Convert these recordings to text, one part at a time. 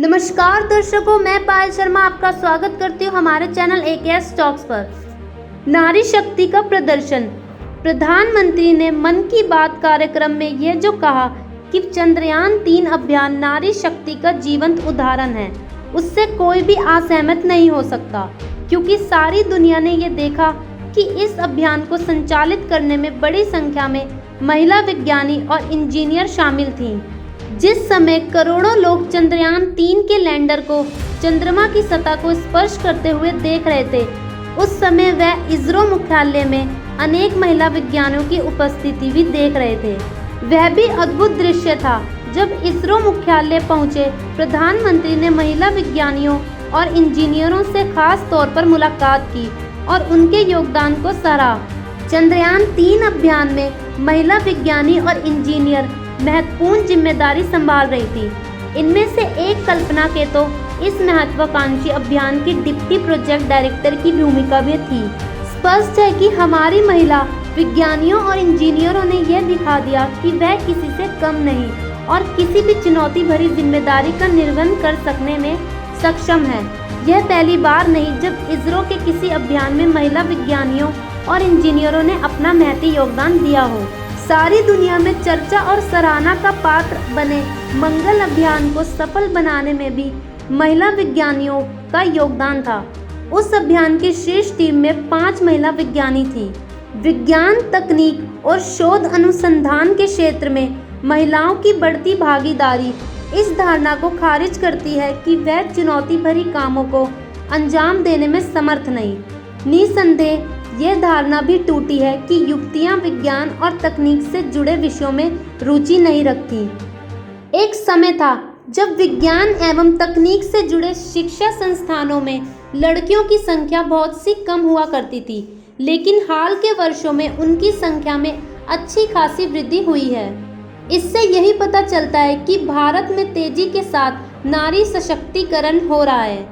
नमस्कार दर्शकों, मैं पायल शर्मा आपका स्वागत करती हूँ हमारे चैनल AKS टॉक्स पर। नारी शक्ति का प्रदर्शन। प्रधानमंत्री ने मन की बात कार्यक्रम में ये जो कहा कि चंद्रयान 3 अभियान नारी शक्ति का जीवंत उदाहरण है, उससे कोई भी असहमत नहीं हो सकता, क्योंकि सारी दुनिया ने ये देखा कि इस अभियान को संचालित करने में बड़ी संख्या में महिला विज्ञानी और इंजीनियर शामिल थीं। जिस समय करोड़ों लोग चंद्रयान 3 के लैंडर को चंद्रमा की सतह को स्पर्श करते हुए देख रहे थे, उस समय वह इसरो मुख्यालय में अनेक महिला विज्ञानियों की उपस्थिति भी देख रहे थे। वह भी अद्भुत दृश्य था। जब इसरो मुख्यालय पहुंचे, प्रधानमंत्री ने महिला विज्ञानियों और इंजीनियरों से खास तौर पर मुलाकात की और उनके योगदान को सराहा। चंद्रयान 3 अभियान में महिला विज्ञानी और इंजीनियर महत्वपूर्ण जिम्मेदारी संभाल रही थी। इनमें से एक कल्पना के तो इस महत्वाकांक्षी अभियान की डिप्टी प्रोजेक्ट डायरेक्टर की भूमिका भी थी। स्पष्ट है कि हमारी महिला विज्ञानियों और इंजीनियरों ने यह दिखा दिया कि वह किसी से कम नहीं और किसी भी चुनौती भरी जिम्मेदारी का निर्वहन कर सकने में सक्षम है। यह पहली बार नहीं जब इसरो के किसी अभियान में महिला विज्ञानियों और इंजीनियरों ने अपना महती योगदान दिया हो। सारी दुनिया में चर्चा और सराहना का पात्र बने मंगल अभियान को सफल बनाने में भी महिला विज्ञानियों का योगदान था। उस अभियान की शीर्ष टीम में 5 महिला विज्ञानी थी। विज्ञान, तकनीक और शोध अनुसंधान के क्षेत्र में महिलाओं की बढ़ती भागीदारी इस धारणा को खारिज करती है कि वह चुनौती भरी कामों को अंजाम देने में समर्थ नहीं। निसंदेह यह धारणा भी टूटी है कि युवतियां विज्ञान और तकनीक से जुड़े विषयों में रुचि नहीं रखती। एक समय था जब विज्ञान एवं तकनीक से जुड़े शिक्षा संस्थानों में लड़कियों की संख्या बहुत सी कम हुआ करती थी, लेकिन हाल के वर्षों में उनकी संख्या में अच्छी खासी वृद्धि हुई है। इससे यही पता चलता है कि भारत में तेजी के साथ नारी सशक्तिकरण हो रहा है।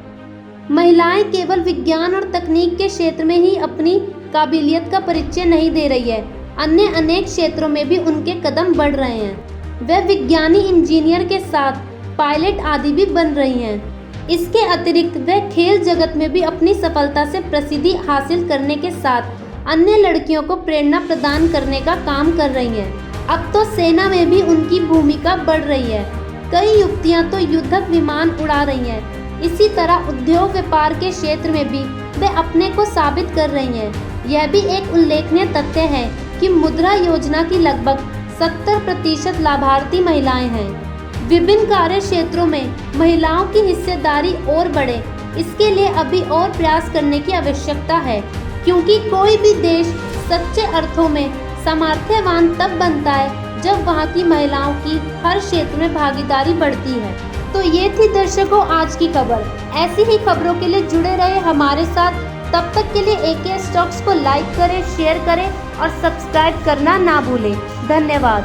महिलाएं केवल विज्ञान और तकनीक के क्षेत्र में ही अपनी काबिलियत का परिचय नहीं दे रही है, अन्य अनेक क्षेत्रों में भी उनके कदम बढ़ रहे हैं। वे विज्ञानी, इंजीनियर के साथ पायलट आदि भी बन रही हैं। इसके अतिरिक्त वे खेल जगत में भी अपनी सफलता से प्रसिद्धि हासिल करने के साथ अन्य लड़कियों को प्रेरणा प्रदान करने का काम कर रही हैं। अब तो सेना में भी उनकी भूमिका बढ़ रही है। कई युवतियां तो युद्धक विमान उड़ा रही हैं। इसी तरह उद्योग व्यापार के क्षेत्र में भी वे अपने को साबित कर रही हैं। यह भी एक उल्लेखनीय तथ्य है कि मुद्रा योजना की लगभग 70% लाभार्थी महिलाएं हैं। विभिन्न कार्य क्षेत्रों में महिलाओं की हिस्सेदारी और बढ़े, इसके लिए अभी और प्रयास करने की आवश्यकता है, क्योंकि कोई भी देश सच्चे अर्थों में सामर्थ्यवान तब बनता है जब वहां की महिलाओं की हर क्षेत्र में भागीदारी बढ़ती है। तो ये थी दर्शकों आज की खबर। ऐसी ही खबरों के लिए जुड़े रहे हमारे साथ। तब तक के लिए AKS टॉक्स को लाइक करें, शेयर करें और सब्सक्राइब करना ना भूलें। धन्यवाद।